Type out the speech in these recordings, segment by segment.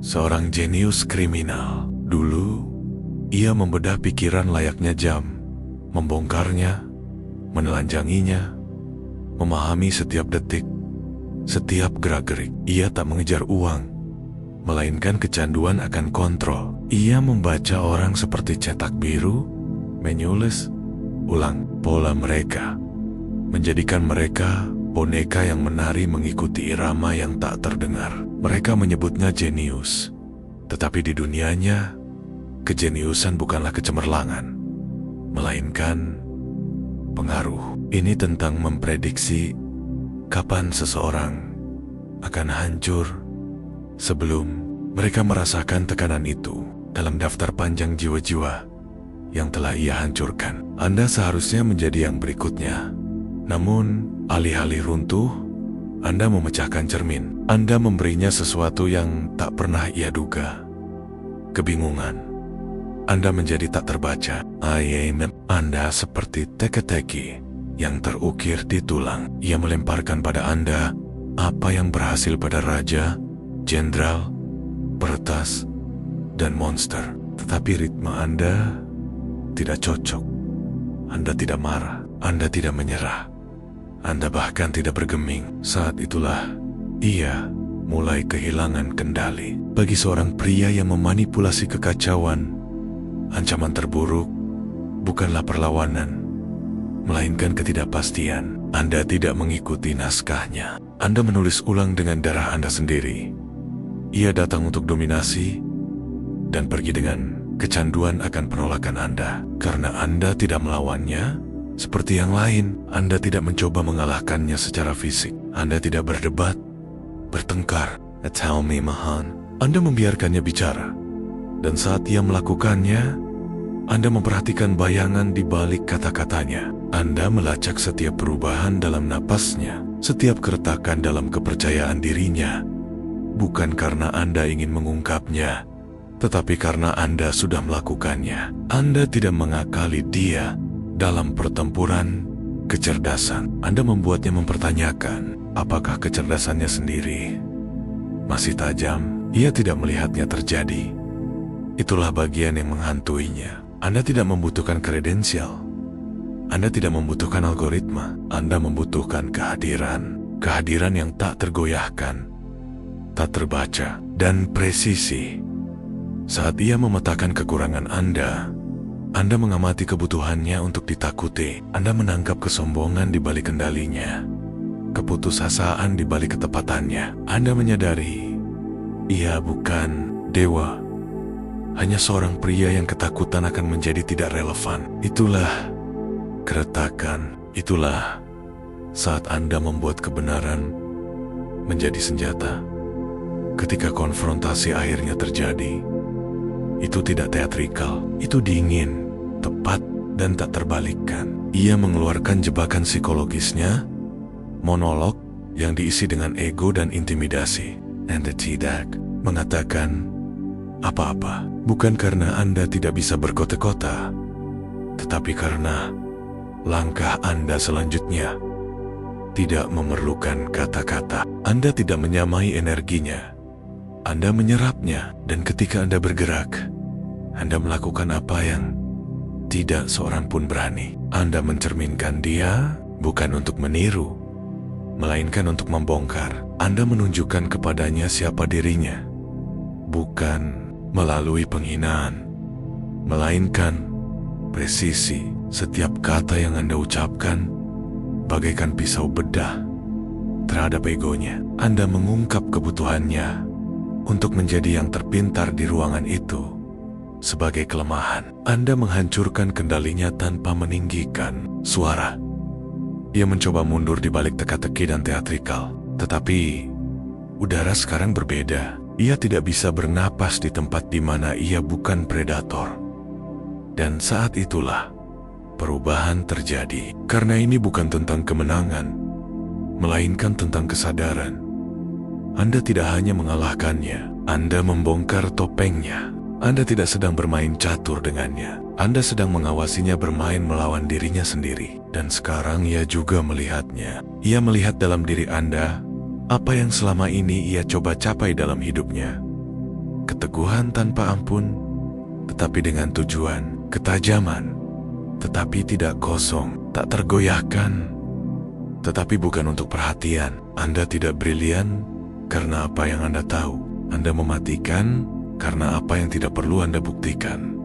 seorang jenius kriminal. Dulu, ia membedah pikiran layaknya jam, membongkarnya, menelanjanginya, memahami setiap detik, setiap gerak-gerik. Ia tak mengejar uang, melainkan kecanduan akan kontrol. Ia membaca orang seperti cetak biru, menulis ulang pola mereka, menjadikan mereka boneka yang menari mengikuti irama yang tak terdengar. Mereka menyebutnya jenius, tetapi di dunianya, kejeniusan bukanlah kecemerlangan, melainkan pengaruh. Ini tentang memprediksi kapan seseorang akan hancur sebelum mereka merasakan tekanan itu dalam daftar panjang jiwa-jiwa yang telah ia hancurkan. Anda seharusnya menjadi yang berikutnya. Namun, alih-alih runtuh, Anda memecahkan cermin. Anda memberinya sesuatu yang tak pernah ia duga. Kebingungan. Anda menjadi tak terbaca. Anda seperti teka-teki yang terukir di tulang. Ia melemparkan pada Anda apa yang berhasil pada raja, jenderal, peretas, dan monster. Tetapi ritme Anda tidak cocok. Anda tidak marah. Anda tidak menyerah. Anda bahkan tidak bergeming. Saat itulah ia mulai kehilangan kendali. Bagi seorang pria yang memanipulasi kekacauan, ancaman terburuk bukanlah perlawanan, melainkan ketidakpastian. Anda tidak mengikuti naskahnya. Anda menulis ulang dengan darah Anda sendiri. Ia datang untuk dominasi dan pergi dengan kecanduan akan penolakan Anda. Karena Anda tidak melawannya seperti yang lain. Anda tidak mencoba mengalahkannya secara fisik. Anda tidak berdebat, bertengkar. Tell me, Mahan. Anda membiarkannya bicara. Dan saat ia melakukannya, Anda memperhatikan bayangan di balik kata-katanya. Anda melacak setiap perubahan dalam napasnya, setiap keretakan dalam kepercayaan dirinya. Bukan karena Anda ingin mengungkapnya, tetapi karena Anda sudah melakukannya. Anda tidak mengakali dia dalam pertempuran kecerdasan. Anda membuatnya mempertanyakan apakah kecerdasannya sendiri masih tajam. Ia tidak melihatnya terjadi. Itulah bagian yang menghantuinya. Anda tidak membutuhkan kredensial. Anda tidak membutuhkan algoritma. Anda membutuhkan kehadiran. Kehadiran yang tak tergoyahkan, tak terbaca, dan presisi. Saat ia memetakan kekurangan Anda mengamati kebutuhannya untuk ditakuti. Anda menangkap kesombongan di balik kendalinya, keputusasaan di balik ketepatannya. Anda menyadari ia bukan dewa, hanya seorang pria yang ketakutan akan menjadi tidak relevan. Itulah keretakan. Itulah saat Anda membuat kebenaran menjadi senjata. Ketika konfrontasi akhirnya terjadi, itu tidak teatrikal, itu dingin, tepat, dan tak terbalikkan. Ia mengeluarkan jebakan psikologisnya, monolog yang diisi dengan ego dan intimidasi. Anda tidak mengatakan apa-apa, bukan karena Anda tidak bisa berkota-kota, tetapi karena langkah Anda selanjutnya tidak memerlukan kata-kata. Anda tidak menyamai energinya, Anda menyerapnya. Dan ketika Anda bergerak, Anda melakukan apa yang tidak seorang pun berani. Anda mencerminkan dia bukan untuk meniru, melainkan untuk membongkar. Anda menunjukkan kepadanya siapa dirinya, bukan melalui penghinaan, melainkan presisi. Setiap kata yang Anda ucapkan bagaikan pisau bedah terhadap egonya. Anda mengungkap kebutuhannya untuk menjadi yang terpintar di ruangan itu sebagai kelemahan. Anda menghancurkan kendalinya tanpa meninggikan suara. Ia mencoba mundur di balik teka-teki dan teatrikal. Tetapi udara sekarang berbeda. Ia tidak bisa bernapas di tempat di mana ia bukan predator. Dan saat itulah perubahan terjadi. Karena ini bukan tentang kemenangan, melainkan tentang kesadaran. Anda tidak hanya mengalahkannya, Anda membongkar topengnya. Anda tidak sedang bermain catur dengannya. Anda sedang mengawasinya bermain melawan dirinya sendiri. Dan sekarang ia juga melihatnya. Ia melihat dalam diri Anda apa yang selama ini ia coba capai dalam hidupnya. keteguhan tanpa ampun, tetapi dengan tujuan, ketajaman, tetapi tidak kosong, tak tergoyahkan, tetapi bukan untuk perhatian. Anda tidak brilian karena apa yang Anda tahu. Anda mematikan karena apa yang tidak perlu Anda buktikan.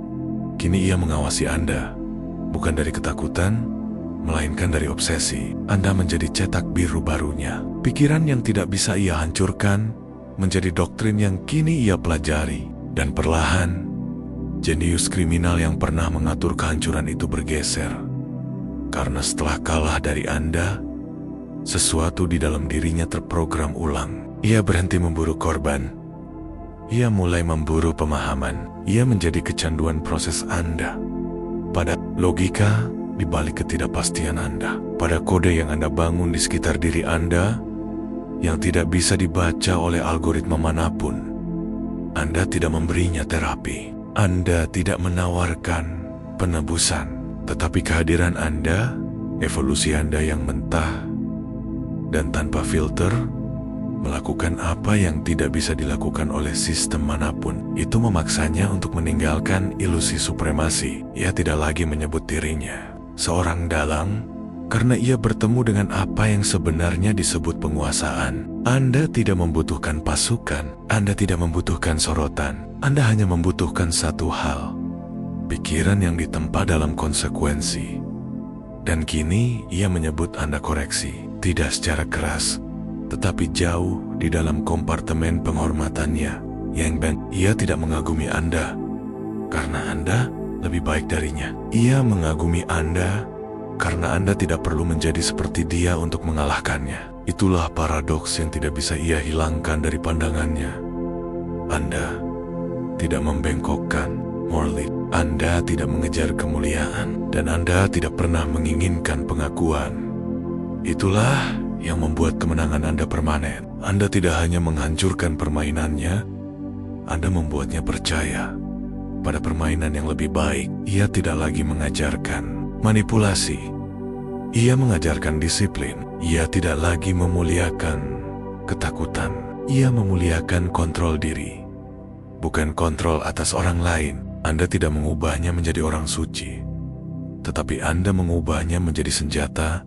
Kini ia mengawasi Anda, bukan dari ketakutan, melainkan dari obsesi. Anda menjadi cetak biru barunya. Pikiran yang tidak bisa ia hancurkan menjadi doktrin yang kini ia pelajari. Dan perlahan, jenius kriminal yang pernah mengatur kehancuran itu bergeser. Karena setelah kalah dari Anda, sesuatu di dalam dirinya terprogram ulang. Ia berhenti memburu korban. Ia mulai memburu pemahaman. Ia menjadi kecanduan proses Anda. Pada logika di balik ketidakpastian Anda. Pada kode yang Anda bangun di sekitar diri Anda yang tidak bisa dibaca oleh algoritma manapun. Anda tidak memberinya terapi. Anda tidak menawarkan penebusan. Tetapi kehadiran Anda, evolusi Anda yang mentah dan tanpa filter, melakukan apa yang tidak bisa dilakukan oleh sistem manapun. Itu memaksanya untuk meninggalkan ilusi supremasi. Ia tidak lagi menyebut dirinya seorang dalang karena ia bertemu dengan apa yang sebenarnya disebut penguasaan. Anda tidak membutuhkan pasukan, Anda tidak membutuhkan sorotan. Anda hanya membutuhkan satu hal, pikiran yang ditempa dalam konsekuensi. Dan kini ia menyebut Anda koreksi, tidak secara keras, tetapi jauh di dalam kompartemen penghormatannya. Ia tidak mengagumi Anda karena Anda lebih baik darinya. Ia mengagumi Anda karena Anda tidak perlu menjadi seperti dia untuk mengalahkannya. Itulah paradoks yang tidak bisa ia hilangkan dari pandangannya. Anda tidak membengkokkan morally. Anda tidak mengejar kemuliaan, dan Anda tidak pernah menginginkan pengakuan. Itulah yang membuat kemenangan Anda permanen. Anda tidak hanya menghancurkan permainannya, Anda membuatnya percaya pada permainan yang lebih baik. Ia tidak lagi mengajarkan manipulasi. Ia mengajarkan disiplin. Ia tidak lagi memuliakan ketakutan. Ia memuliakan kontrol diri, bukan kontrol atas orang lain. Anda tidak mengubahnya menjadi orang suci, tetapi Anda mengubahnya menjadi senjata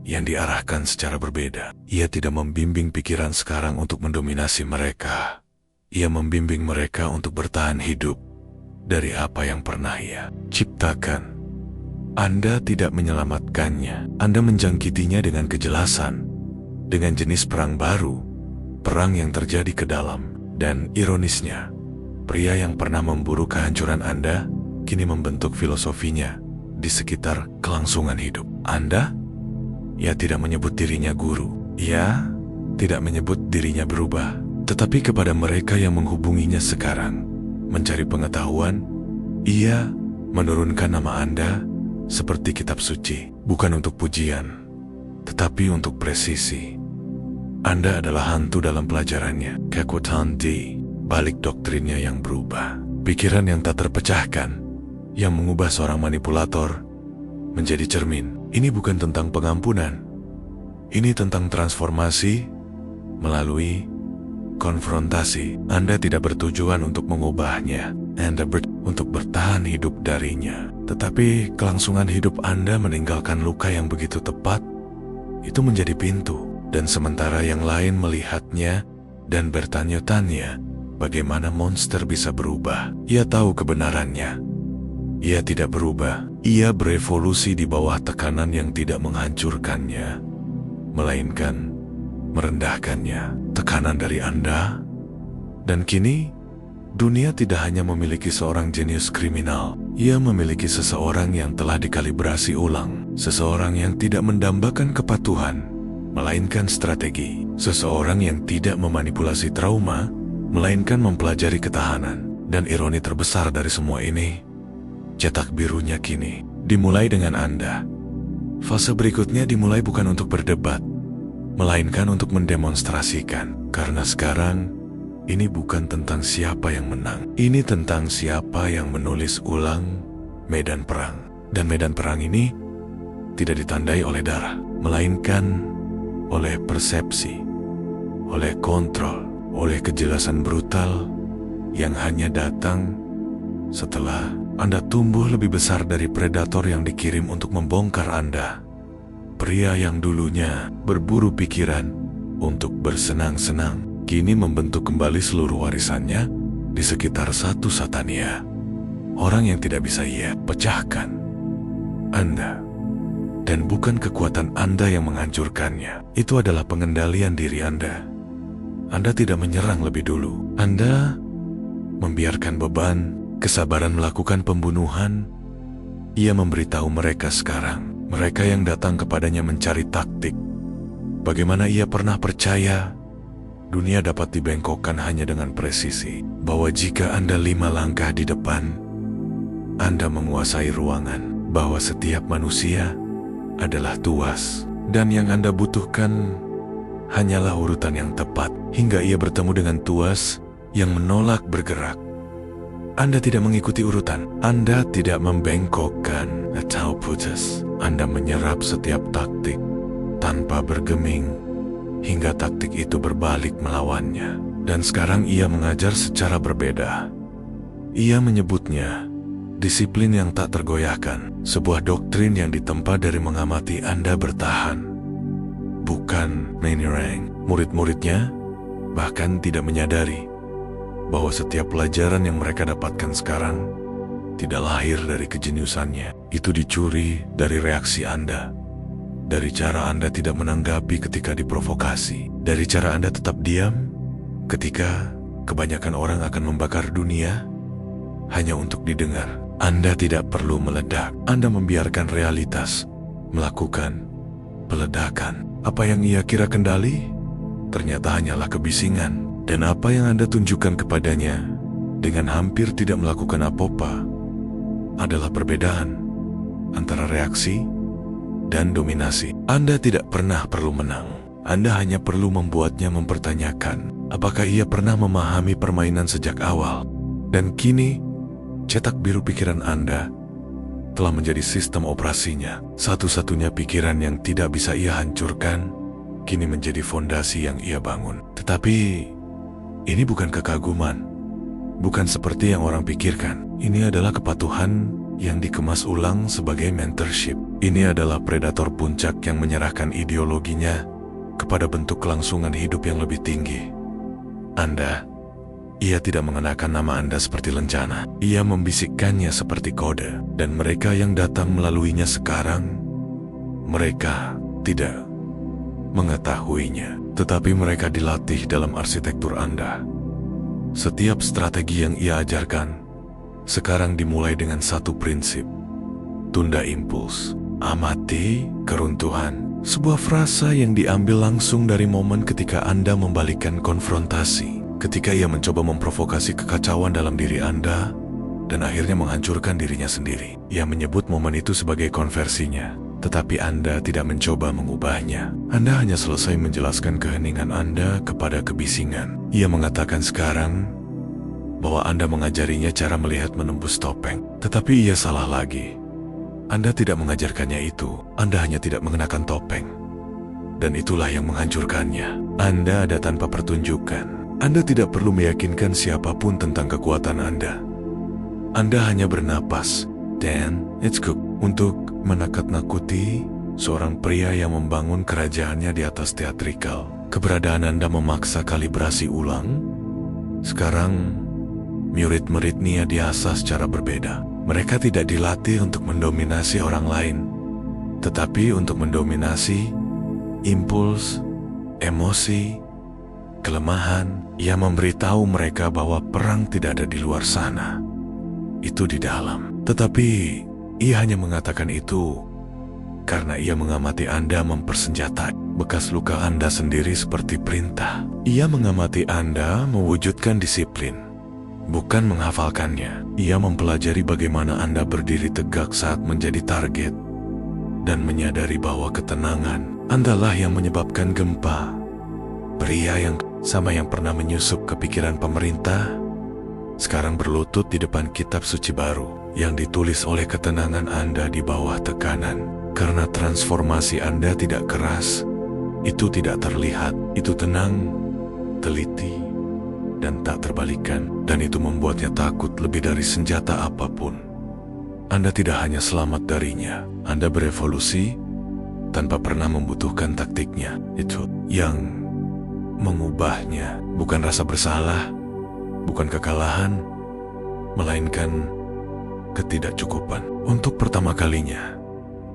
yang diarahkan secara berbeda. Ia tidak membimbing pikiran sekarang untuk mendominasi mereka. Ia membimbing mereka untuk bertahan hidup dari apa yang pernah ia ciptakan. Anda tidak menyelamatkannya. Anda menjangkitinya dengan kejelasan, dengan jenis perang baru, perang yang terjadi ke dalam. Dan ironisnya, pria yang pernah memburu kehancuran Anda kini membentuk filosofinya di sekitar kelangsungan hidup Anda. Ia tidak menyebut dirinya guru. Ia tidak menyebut dirinya berubah. Tetapi kepada mereka yang menghubunginya sekarang, mencari pengetahuan, ia menurunkan nama Anda seperti kitab suci. Bukan untuk pujian, tetapi untuk presisi. Anda adalah hantu dalam pelajarannya. Kekuatan di balik doktrinnya yang berubah. Pikiran yang tak terpecahkan, yang mengubah seorang manipulator menjadi cermin. Ini bukan tentang pengampunan. Ini tentang transformasi melalui konfrontasi. Anda tidak bertujuan untuk mengubahnya. Anda untuk bertahan hidup darinya. Tetapi kelangsungan hidup Anda meninggalkan luka yang begitu tepat. Itu menjadi pintu. Dan sementara yang lain melihatnya dan bertanya-tanya bagaimana monster bisa berubah. Ia tahu kebenarannya. Ia tidak berubah. Ia berevolusi di bawah tekanan yang tidak menghancurkannya, melainkan merendahkannya. Tekanan dari Anda. Dan kini, dunia tidak hanya memiliki seorang jenius kriminal. Ia memiliki seseorang yang telah dikalibrasi ulang. Seseorang yang tidak mendambakan kepatuhan, melainkan strategi. Seseorang yang tidak memanipulasi trauma, melainkan mempelajari ketahanan. Dan ironi terbesar dari semua ini, cetak birunya kini dimulai dengan Anda. Fase berikutnya dimulai bukan untuk berdebat, melainkan untuk mendemonstrasikan. Karena sekarang, ini bukan tentang siapa yang menang. Ini tentang siapa yang menulis ulang medan perang. Dan medan perang ini tidak ditandai oleh darah, melainkan oleh persepsi, oleh kontrol, oleh kejelasan brutal, yang hanya datang setelah Anda tumbuh lebih besar dari predator yang dikirim untuk membongkar Anda. Pria yang dulunya berburu pikiran untuk bersenang-senang, kini membentuk kembali seluruh warisannya di sekitar satu Satania. Orang yang tidak bisa ia pecahkan. Anda. Dan bukan kekuatan Anda yang menghancurkannya. Itu adalah pengendalian diri Anda. Anda tidak menyerang lebih dulu. Anda membiarkan beban, kesabaran melakukan pembunuhan. Ia memberitahu mereka sekarang, mereka yang datang kepadanya mencari taktik. Bagaimana ia pernah percaya dunia dapat dibengkokkan hanya dengan presisi. Bahwa jika Anda 5 langkah di depan, Anda menguasai ruangan. Bahwa setiap manusia adalah tuas, dan yang Anda butuhkan hanyalah urutan yang tepat. Hingga ia bertemu dengan tuas yang menolak bergerak. Anda tidak mengikuti urutan, Anda tidak membengkokkan atau putus. Anda menyerap setiap taktik tanpa bergeming, hingga taktik itu berbalik melawannya. Dan sekarang ia mengajar secara berbeda. Ia menyebutnya disiplin yang tak tergoyahkan, sebuah doktrin yang ditempa dari mengamati Anda bertahan. Bukan menyerang. Murid-muridnya bahkan tidak menyadari bahwa setiap pelajaran yang mereka dapatkan sekarang tidak lahir dari kejeniusannya. Itu dicuri dari reaksi Anda, dari cara Anda tidak menanggapi ketika diprovokasi, dari cara Anda tetap diam ketika kebanyakan orang akan membakar dunia hanya untuk didengar. Anda tidak perlu meledak. Anda membiarkan realitas melakukan peledakan. Apa yang ia kira kendali, ternyata hanyalah kebisingan. Dan apa yang Anda tunjukkan kepadanya dengan hampir tidak melakukan apa-apa adalah perbedaan antara reaksi dan dominasi. Anda tidak pernah perlu menang. Anda hanya perlu membuatnya mempertanyakan apakah ia pernah memahami permainan sejak awal. Dan kini cetak biru pikiran Anda telah menjadi sistem operasinya. Satu-satunya pikiran yang tidak bisa ia hancurkan kini menjadi fondasi yang ia bangun. Tetapi ini bukan kekaguman, bukan seperti yang orang pikirkan. Ini adalah kepatuhan yang dikemas ulang sebagai mentorship. Ini adalah predator puncak yang menyerahkan ideologinya kepada bentuk kelangsungan hidup yang lebih tinggi. Ia tidak mengenakan nama Anda seperti lencana. Ia membisikkannya seperti kode. Dan mereka yang datang melaluinya sekarang, mereka tidak mengetahuinya. Tetapi mereka dilatih dalam arsitektur Anda. Setiap strategi yang ia ajarkan sekarang dimulai dengan satu prinsip: tunda impuls, amati keruntuhan. Sebuah frasa yang diambil langsung dari momen ketika Anda membalikkan konfrontasi. Ketika ia mencoba memprovokasi kekacauan dalam diri Anda dan akhirnya menghancurkan dirinya sendiri. Ia menyebut momen itu sebagai konversinya, tetapi Anda tidak mencoba mengubahnya. Anda hanya selesai menjelaskan keheningan Anda kepada kebisingan. Ia mengatakan sekarang bahwa Anda mengajarinya cara melihat menembus topeng. Tetapi ia salah lagi. Anda tidak mengajarkannya itu. Anda hanya tidak mengenakan topeng. Dan itulah yang menghancurkannya. Anda ada tanpa pertunjukan. Anda tidak perlu meyakinkan siapapun tentang kekuatan Anda. Anda hanya bernapas, dan it's good, untuk menakut-nakuti seorang pria yang membangun kerajaannya di atas teatrikal. Keberadaan Anda memaksa kalibrasi ulang. Sekarang, murid-murid Nia diasah secara berbeda. Mereka tidak dilatih untuk mendominasi orang lain, tetapi untuk mendominasi impuls, emosi, kelemahan. Ia memberitahu mereka bahwa perang tidak ada di luar sana, itu di dalam. Tetapi ia hanya mengatakan itu karena ia mengamati Anda mempersenjatai bekas luka Anda sendiri seperti perintah. Ia mengamati Anda mewujudkan disiplin, bukan menghafalkannya. Ia mempelajari bagaimana Anda berdiri tegak saat menjadi target dan menyadari bahwa ketenangan Anda lah yang menyebabkan gempa. Pria yang sama yang pernah menyusup ke pikiran pemerintah sekarang berlutut di depan kitab suci baru yang ditulis oleh ketenangan Anda di bawah tekanan. Karena transformasi Anda tidak keras, itu tidak terlihat, itu tenang, teliti, dan tak terbalikan, dan itu membuatnya takut lebih dari senjata apapun. Anda tidak hanya selamat darinya, Anda berevolusi tanpa pernah membutuhkan taktiknya. Itu yang mengubahnya, bukan rasa bersalah, bukan kekalahan, melainkan ketidakcukupan. Untuk pertama kalinya,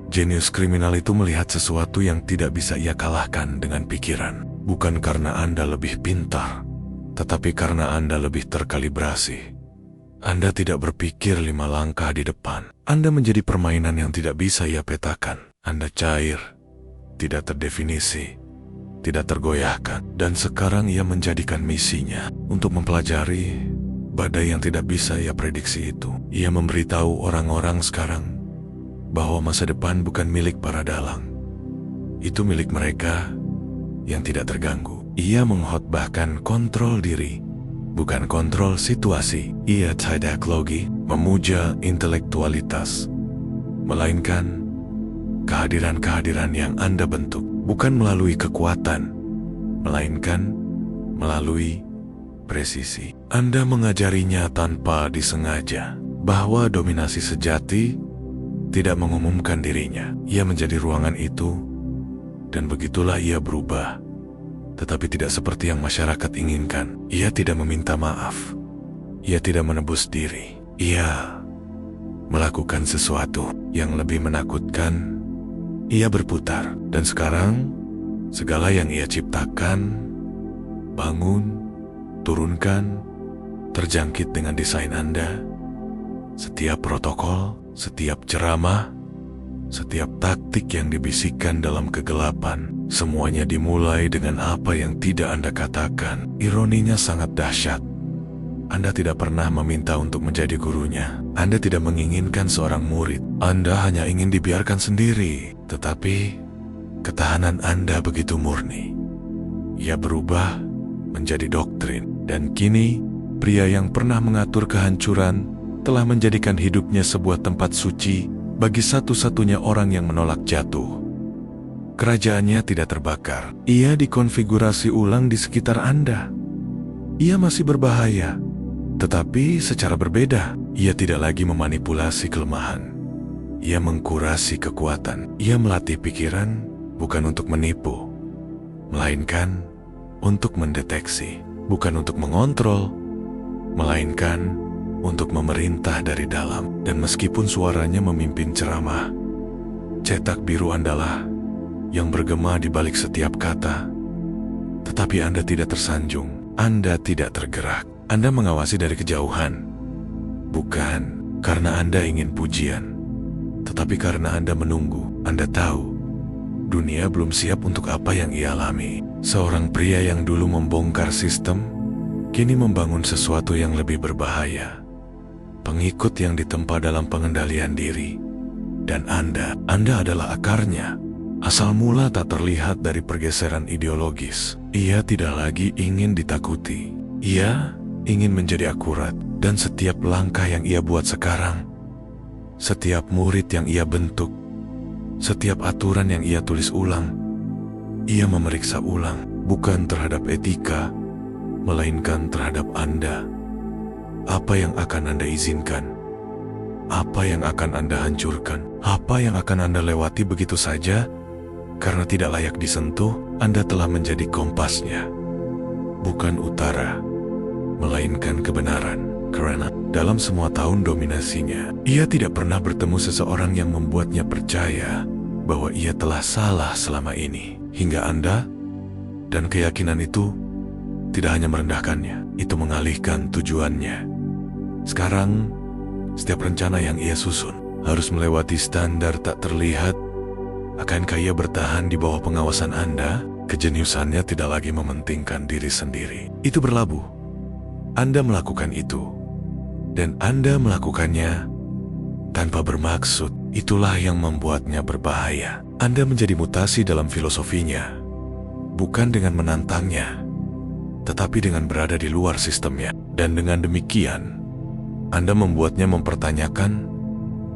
jenius kriminal itu melihat sesuatu yang tidak bisa ia kalahkan dengan pikiran. Bukan karena Anda lebih pintar, tetapi karena Anda lebih terkalibrasi. Anda tidak berpikir 5 langkah di depan. Anda menjadi permainan yang tidak bisa ia petakan. Anda cair, tidak terdefinisi, tidak tergoyahkan. Dan sekarang ia menjadikan misinya untuk mempelajari badai yang tidak bisa ia prediksi itu. Ia memberitahu orang-orang sekarang bahwa masa depan bukan milik para dalang. Itu milik mereka yang tidak terganggu. Ia mengkhotbahkan kontrol diri, bukan kontrol situasi. Ia tidak lagi memuja intelektualitas, melainkan kehadiran-kehadiran yang Anda bentuk. Bukan melalui kekuatan, melainkan melalui presisi. Anda mengajarinya tanpa disengaja bahwa dominasi sejati tidak mengumumkan dirinya. Ia menjadi ruangan itu, dan begitulah ia berubah. Tetapi tidak seperti yang masyarakat inginkan. Ia tidak meminta maaf. Ia tidak menebus diri. Ia melakukan sesuatu yang lebih menakutkan. Ia berputar, dan sekarang segala yang ia ciptakan, bangun, turunkan, terjangkit dengan desain Anda. Setiap protokol, setiap ceramah, setiap taktik yang dibisikkan dalam kegelapan, semuanya dimulai dengan apa yang tidak Anda katakan. Ironinya sangat dahsyat. Anda tidak pernah meminta untuk menjadi gurunya. Anda tidak menginginkan seorang murid. Anda hanya ingin dibiarkan sendiri. Tetapi ketahanan Anda begitu murni. Ia berubah menjadi doktrin. Dan kini, pria yang pernah mengatur kehancuran telah menjadikan hidupnya sebuah tempat suci bagi satu-satunya orang yang menolak jatuh. Kerajaannya tidak terbakar. Ia dikonfigurasi ulang di sekitar Anda. Ia masih berbahaya, tetapi secara berbeda. Ia tidak lagi memanipulasi kelemahan. Ia mengkurasi kekuatan. Ia melatih pikiran bukan untuk menipu, melainkan untuk mendeteksi. Bukan untuk mengontrol, melainkan untuk memerintah dari dalam. Dan meskipun suaranya memimpin ceramah, cetak biru Andalah yang bergema di balik setiap kata. Tetapi Anda tidak tersanjung. Anda tidak tergerak. Anda mengawasi dari kejauhan. Bukan karena Anda ingin pujian, tetapi karena Anda menunggu. Anda tahu, dunia belum siap untuk apa yang ia alami. Seorang pria yang dulu membongkar sistem, kini membangun sesuatu yang lebih berbahaya. Pengikut yang ditempa dalam pengendalian diri. Dan Anda adalah akarnya. Asal mula tak terlihat dari pergeseran ideologis. Ia tidak lagi ingin ditakuti. Ia ingin menjadi akurat. Dan setiap langkah yang ia buat sekarang, setiap murid yang ia bentuk, setiap aturan yang ia tulis ulang, ia memeriksa ulang. Bukan terhadap etika, melainkan terhadap Anda. Apa yang akan Anda izinkan? Apa yang akan Anda hancurkan? Apa yang akan Anda lewati begitu saja? Karena tidak layak disentuh, Anda telah menjadi kompasnya. Bukan utara, melainkan kebenaran. Karena dalam semua tahun dominasinya, ia tidak pernah bertemu seseorang yang membuatnya percaya bahwa ia telah salah selama ini. Hingga Anda dan keyakinan itu tidak hanya merendahkannya, itu mengalihkan tujuannya. Sekarang, setiap rencana yang ia susun harus melewati standar tak terlihat. Akankah ia bertahan di bawah pengawasan Anda? Kejeniusannya tidak lagi mementingkan diri sendiri. Itu berlabuh. Anda melakukan itu. Dan Anda melakukannya tanpa bermaksud. Itulah yang membuatnya berbahaya. Anda menjadi mutasi dalam filosofinya. Bukan dengan menantangnya, tetapi dengan berada di luar sistemnya. Dan dengan demikian, Anda membuatnya mempertanyakan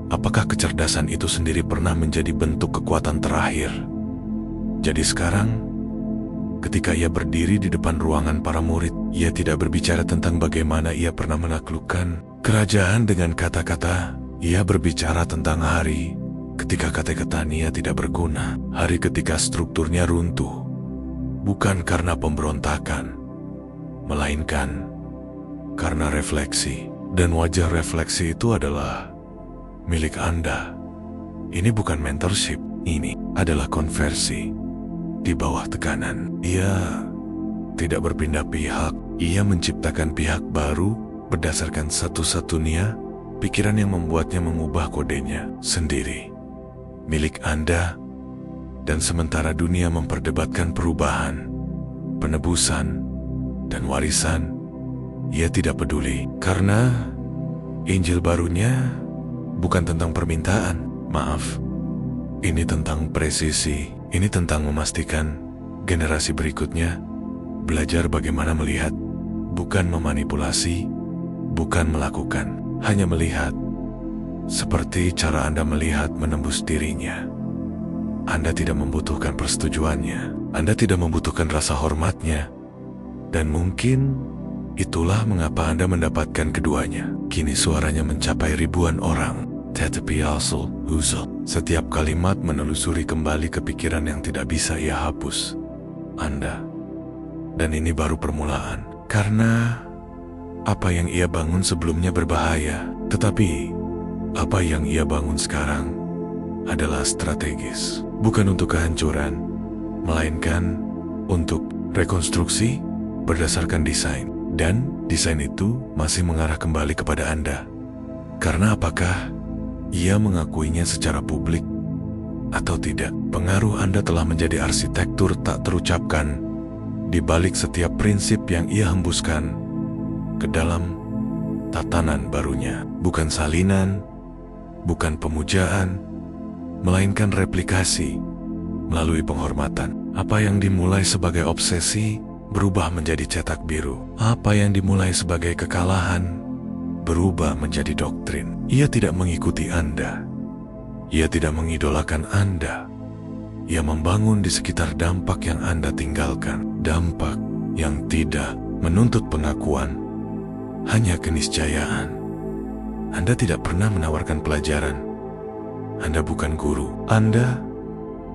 apakah kecerdasan itu sendiri pernah menjadi bentuk kekuatan terakhir. Jadi sekarang, Ketika ia berdiri di depan ruangan para murid, ia tidak berbicara tentang bagaimana ia pernah menaklukkan kerajaan dengan kata-kata. Ia berbicara tentang hari ketika kata-kata Nia tidak berguna, hari ketika strukturnya runtuh, bukan karena pemberontakan, melainkan karena refleksi. Dan wajah refleksi itu adalah milik Anda. Ini bukan mentorship, ini adalah konversi. Di bawah tekanan, ia tidak berpindah pihak. Ia menciptakan pihak baru berdasarkan satu-satunya pikiran yang membuatnya mengubah kodenya sendiri. Milik Anda, dan sementara dunia memperdebatkan perubahan, penebusan, dan warisan, ia tidak peduli. Karena Injil barunya bukan tentang permintaan, maaf. Ini tentang presisi. Ini tentang memastikan generasi berikutnya belajar bagaimana melihat, bukan memanipulasi, bukan melakukan, hanya melihat seperti cara Anda melihat menembus dirinya. Anda tidak membutuhkan persetujuannya, Anda tidak membutuhkan rasa hormatnya, dan mungkin itulah mengapa Anda mendapatkan keduanya. Kini suaranya mencapai ribuan orang. Tetapi setiap kalimat menelusuri kembali ke pikiran yang tidak bisa ia hapus. Anda. Dan ini baru permulaan. Karena apa yang ia bangun sebelumnya berbahaya. Tetapi apa yang ia bangun sekarang adalah strategis. Bukan untuk kehancuran, melainkan untuk rekonstruksi berdasarkan desain. Dan desain itu masih mengarah kembali kepada Anda. Karena apakah ia mengakuinya secara publik atau tidak, pengaruh Anda telah menjadi arsitektur tak terucapkan di balik setiap prinsip yang ia hembuskan ke dalam tatanan barunya. Bukan salinan, bukan pemujaan, melainkan replikasi melalui penghormatan. Apa yang dimulai sebagai obsesi berubah menjadi cetak biru. Apa yang dimulai sebagai kekalahan berubah menjadi doktrin. Ia tidak mengikuti Anda. Ia tidak mengidolakan Anda. Ia membangun di sekitar dampak yang Anda tinggalkan. Dampak yang tidak menuntut pengakuan, hanya keniscayaan. Anda tidak pernah menawarkan pelajaran. Anda bukan guru. Anda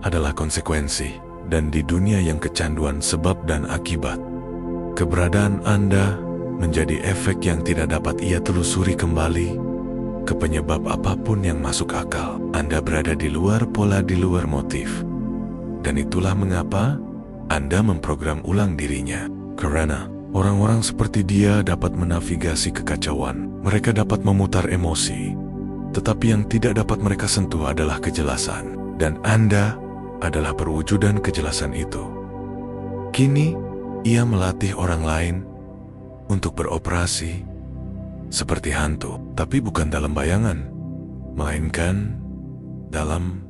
adalah konsekuensi. Dan di dunia yang kecanduan sebab dan akibat, keberadaan Anda menjadi efek yang tidak dapat ia telusuri kembali ke penyebab apapun yang masuk akal. Anda berada di luar pola, di luar motif. Dan itulah mengapa Anda memprogram ulang dirinya. Karena orang-orang seperti dia dapat menavigasi kekacauan. Mereka dapat memutar emosi. Tetapi yang tidak dapat mereka sentuh adalah kejelasan. Dan Anda adalah perwujudan kejelasan itu. Kini, ia melatih orang lain untuk beroperasi seperti hantu, tapi bukan dalam bayangan, melainkan dalam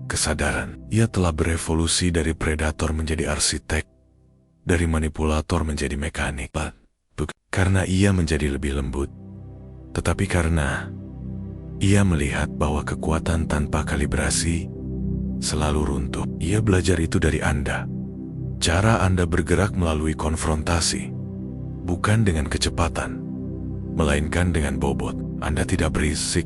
kesadaran. Ia telah berevolusi dari predator menjadi arsitek, dari manipulator menjadi mekanik. Bukan karena ia menjadi lebih lembut, tetapi karena ia melihat bahwa kekuatan tanpa kalibrasi selalu runtuh. Ia belajar itu dari Anda. Cara Anda bergerak melalui konfrontasi, bukan dengan kecepatan, melainkan dengan bobot. Anda tidak berisik,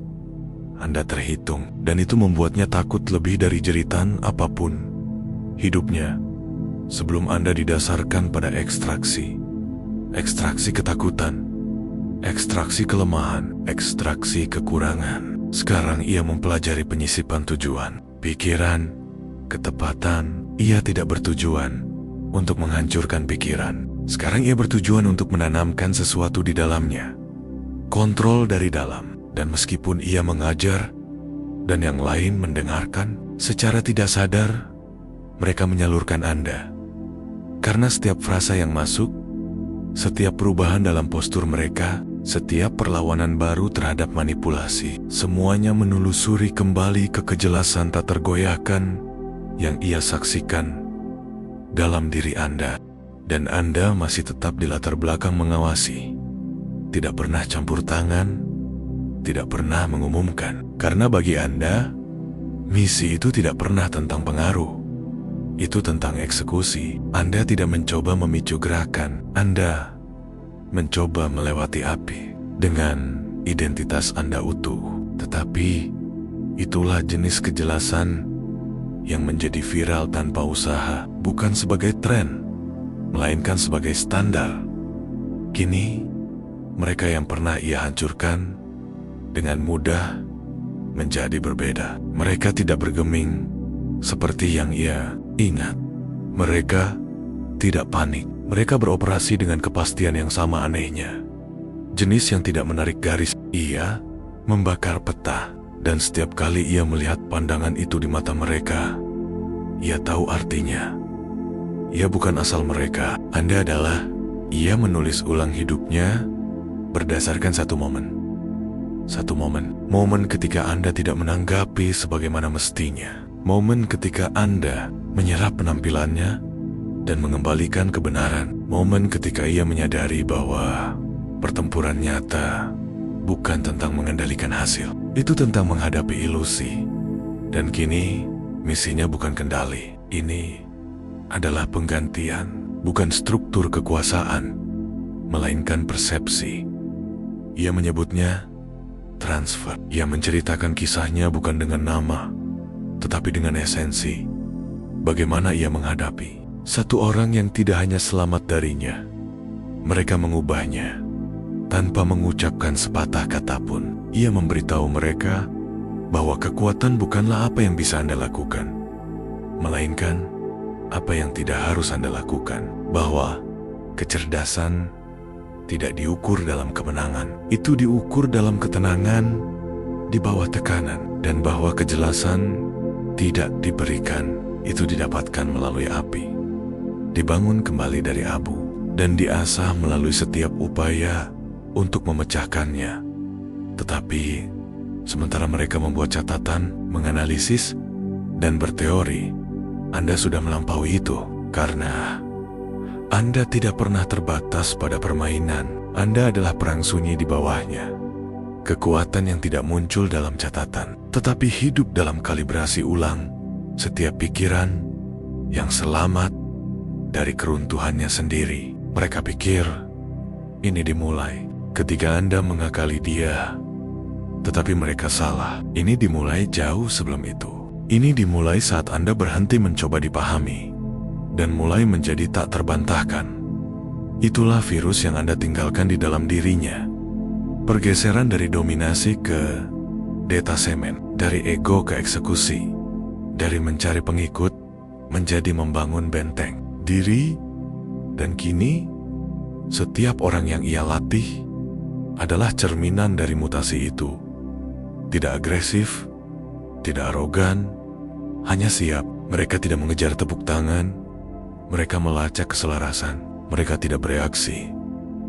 Anda terhitung, dan itu membuatnya takut lebih dari jeritan apapun hidupnya. Sebelum Anda didasarkan pada ekstraksi ketakutan, ekstraksi kelemahan, ekstraksi kekurangan. Sekarang ia mempelajari penyisipan tujuan, pikiran, ketepatan. Ia tidak bertujuan untuk menghancurkan pikiran. Sekarang ia bertujuan untuk menanamkan sesuatu di dalamnya. Kontrol dari dalam. Dan meskipun ia mengajar dan yang lain mendengarkan, secara tidak sadar mereka menyalurkan Anda. Karena setiap frasa yang masuk, setiap perubahan dalam postur mereka, setiap perlawanan baru terhadap manipulasi, semuanya menelusuri kembali ke kejelasan tak tergoyahkan yang ia saksikan dalam diri Anda. Dan Anda masih tetap di latar belakang mengawasi. Tidak pernah campur tangan, tidak pernah mengumumkan. Karena bagi Anda, misi itu tidak pernah tentang pengaruh, Itu tentang eksekusi. Anda tidak mencoba memicu gerakan. Anda mencoba melewati api dengan identitas Anda utuh. Tetapi itulah jenis kejelasan yang menjadi viral tanpa usaha, bukan sebagai tren, melainkan sebagai standar. Kini, mereka yang pernah ia hancurkan dengan mudah menjadi berbeda. Mereka tidak bergeming seperti yang ia ingat. Mereka tidak panik. Mereka beroperasi dengan kepastian yang sama anehnya. Jenis yang tidak menarik garis. Ia membakar peta. Dan setiap kali ia melihat pandangan itu di mata mereka, ia tahu artinya. Ia bukan asal mereka. Anda adalah. Ia menulis ulang hidupnya berdasarkan satu momen. Satu momen. Momen ketika Anda tidak menanggapi sebagaimana mestinya. Momen ketika Anda menyerap penampilannya dan mengembalikan kebenaran. Momen ketika ia menyadari bahwa pertempuran nyata bukan tentang mengendalikan hasil. Itu tentang menghadapi ilusi. Dan kini, misinya bukan kendali. Ini adalah penggantian, bukan struktur kekuasaan, melainkan persepsi. Ia menyebutnya transfer. Ia menceritakan kisahnya bukan dengan nama, tetapi dengan esensi. Bagaimana ia menghadapi satu orang yang tidak hanya selamat darinya. Mereka mengubahnya tanpa mengucapkan sepatah kata pun. Ia memberitahu mereka bahwa kekuatan bukanlah apa yang bisa Anda lakukan, melainkan apa yang tidak harus Anda lakukan. Bahwa kecerdasan tidak diukur dalam kemenangan, itu diukur dalam ketenangan di bawah tekanan. Dan bahwa kejelasan tidak diberikan, itu didapatkan melalui api, dibangun kembali dari abu, dan diasah melalui setiap upaya untuk memecahkannya. Tetapi, sementara mereka membuat catatan, menganalisis, dan berteori, Anda sudah melampaui itu. Karena Anda tidak pernah terbatas pada permainan. Anda adalah perang sunyi di bawahnya. Kekuatan yang tidak muncul dalam catatan, tetapi hidup dalam kalibrasi ulang setiap pikiran yang selamat dari keruntuhannya sendiri. Mereka pikir ini dimulai ketika Anda mengakali dia. Tetapi mereka salah. Ini dimulai jauh sebelum itu. Ini dimulai saat Anda berhenti mencoba dipahami dan mulai menjadi tak terbantahkan. Itulah virus yang Anda tinggalkan di dalam dirinya. Pergeseran dari dominasi ke detasemen, dari ego ke eksekusi, dari mencari pengikut menjadi membangun benteng diri. Dan kini, setiap orang yang ia latih adalah cerminan dari mutasi itu. Tidak agresif, tidak arogan, hanya siap. Mereka tidak mengejar tepuk tangan, mereka melacak keselarasan. Mereka tidak bereaksi,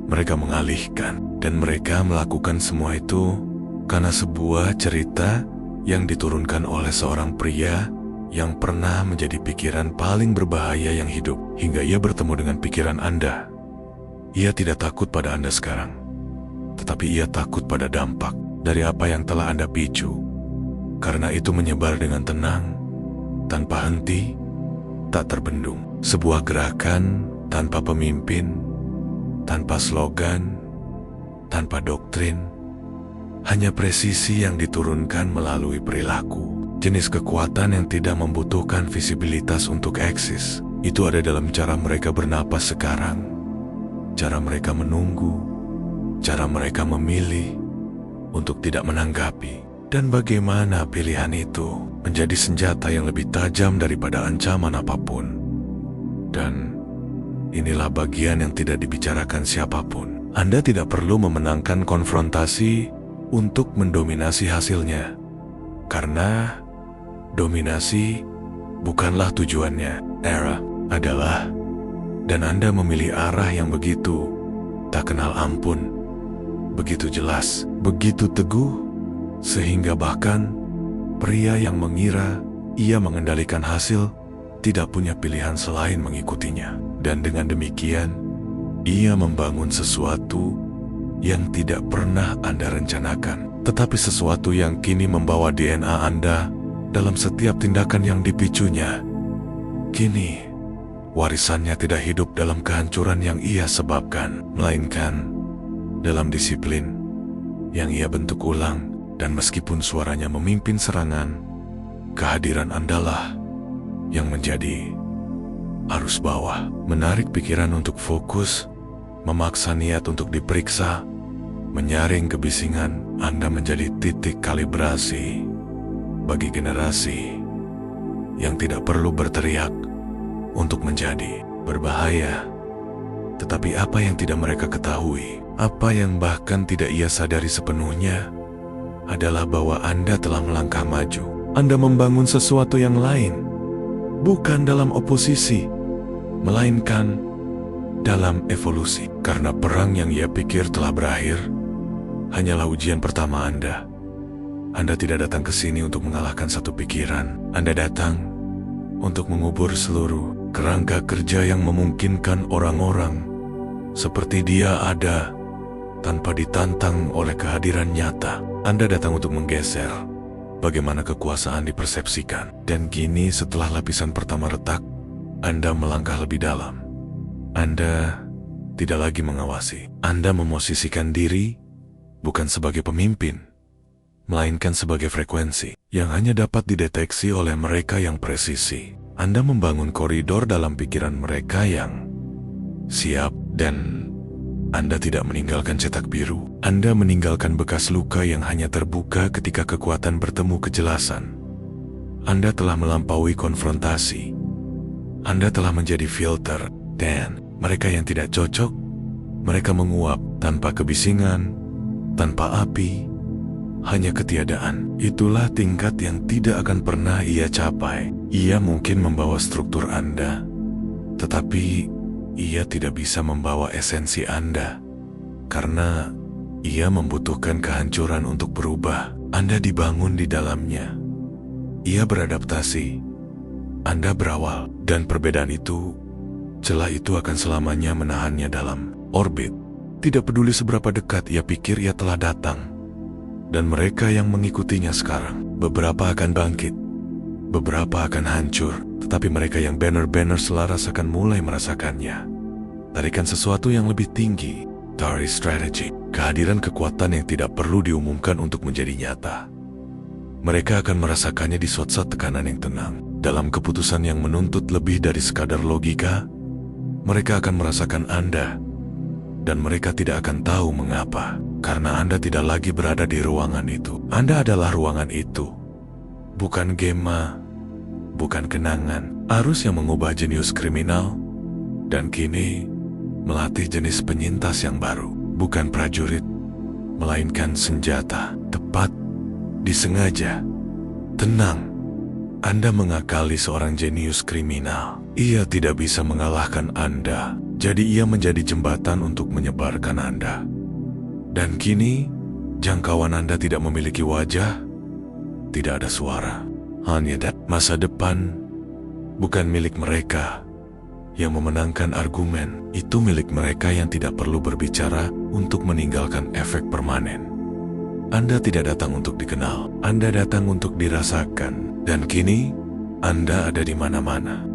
mereka mengalihkan. Dan mereka melakukan semua itu karena sebuah cerita yang diturunkan oleh seorang pria yang pernah menjadi pikiran paling berbahaya yang hidup. Hingga ia bertemu dengan pikiran Anda. Ia tidak takut pada Anda sekarang, tetapi ia takut pada dampak dari apa yang telah Anda picu. Karena itu menyebar dengan tenang, tanpa henti, tak terbendung. Sebuah gerakan tanpa pemimpin, tanpa slogan, tanpa doktrin, hanya presisi yang diturunkan melalui perilaku. Jenis kekuatan yang tidak membutuhkan visibilitas untuk eksis. Itu ada dalam cara mereka bernapas sekarang, cara mereka menunggu, cara mereka memilih untuk tidak menanggapi. Dan bagaimana pilihan itu menjadi senjata yang lebih tajam daripada ancaman apapun. Dan inilah bagian yang tidak dibicarakan siapapun. Anda tidak perlu memenangkan konfrontasi untuk mendominasi hasilnya. Karena dominasi bukanlah tujuannya. Era adalah, dan Anda memilih arah yang begitu tak kenal ampun, begitu jelas, begitu teguh, sehingga bahkan pria yang mengira ia mengendalikan hasil tidak punya pilihan selain mengikutinya. Dan dengan demikian, ia membangun sesuatu yang tidak pernah Anda rencanakan, tetapi sesuatu yang kini membawa DNA Anda dalam setiap tindakan yang dipicunya. Kini, warisannya tidak hidup dalam kehancuran yang ia sebabkan, melainkan dalam disiplin yang ia bentuk ulang. Dan meskipun suaranya memimpin serangan, kehadiran Andalah yang menjadi arus bawah, menarik pikiran untuk fokus, memaksa niat untuk diperiksa, menyaring kebisingan. Anda menjadi titik kalibrasi bagi generasi yang tidak perlu berteriak untuk menjadi berbahaya. Tetapi apa yang tidak mereka ketahui, apa yang bahkan tidak ia sadari sepenuhnya, adalah bahwa Anda telah melangkah maju. Anda membangun sesuatu yang lain, bukan dalam oposisi, melainkan dalam evolusi. Karena perang yang ia pikir telah berakhir hanyalah ujian pertama Anda. Anda tidak datang ke sini untuk mengalahkan satu pikiran. Anda datang untuk mengubur seluruh kerangka kerja yang memungkinkan orang-orang seperti dia ada tanpa ditantang oleh kehadiran nyata. Anda datang untuk menggeser bagaimana kekuasaan dipersepsikan. Dan kini setelah lapisan pertama retak, Anda melangkah lebih dalam. Anda tidak lagi mengawasi. Anda memosisikan diri bukan sebagai pemimpin, melainkan sebagai frekuensi yang hanya dapat dideteksi oleh mereka yang presisi. Anda membangun koridor dalam pikiran mereka yang siap, dan Anda tidak meninggalkan cetak biru. Anda meninggalkan bekas luka yang hanya terbuka ketika kekuatan bertemu kejelasan. Anda telah melampaui konfrontasi. Anda telah menjadi filter, dan mereka yang tidak cocok, mereka menguap tanpa kebisingan, tanpa api, hanya ketiadaan. Itulah tingkat yang tidak akan pernah ia capai. Ia mungkin membawa struktur Anda, tetapi ia tidak bisa membawa esensi Anda, karena ia membutuhkan kehancuran untuk berubah. Anda dibangun di dalamnya. Ia beradaptasi. Anda berawal, dan perbedaan itu, celah itu akan selamanya menahannya dalam orbit. Tidak peduli seberapa dekat ia pikir ia telah datang. Dan mereka yang mengikutinya sekarang, beberapa akan bangkit, beberapa akan hancur, tetapi mereka yang benar-benar selaras akan mulai merasakannya. Tarikan sesuatu yang lebih tinggi, Tari Strategy, kehadiran kekuatan yang tidak perlu diumumkan untuk menjadi nyata. Mereka akan merasakannya di saat tekanan yang tenang, dalam keputusan yang menuntut lebih dari sekadar logika. Mereka akan merasakan Anda, dan mereka tidak akan tahu mengapa, karena Anda tidak lagi berada di ruangan itu. Anda adalah ruangan itu, bukan gema, bukan kenangan. Arus yang mengubah jenius kriminal, dan kini melatih jenis penyintas yang baru. Bukan prajurit, melainkan senjata. Tepat, disengaja, tenang. Anda mengakali seorang jenius kriminal. Ia tidak bisa mengalahkan Anda, jadi ia menjadi jembatan untuk menyebarkan Anda. Dan kini, jangkauan Anda tidak memiliki wajah, tidak ada suara. Hanya masa depan bukan milik mereka yang memenangkan argumen. Itu milik mereka yang tidak perlu berbicara untuk meninggalkan efek permanen. Anda tidak datang untuk dikenal, Anda datang untuk dirasakan. Dan kini, Anda ada di mana-mana.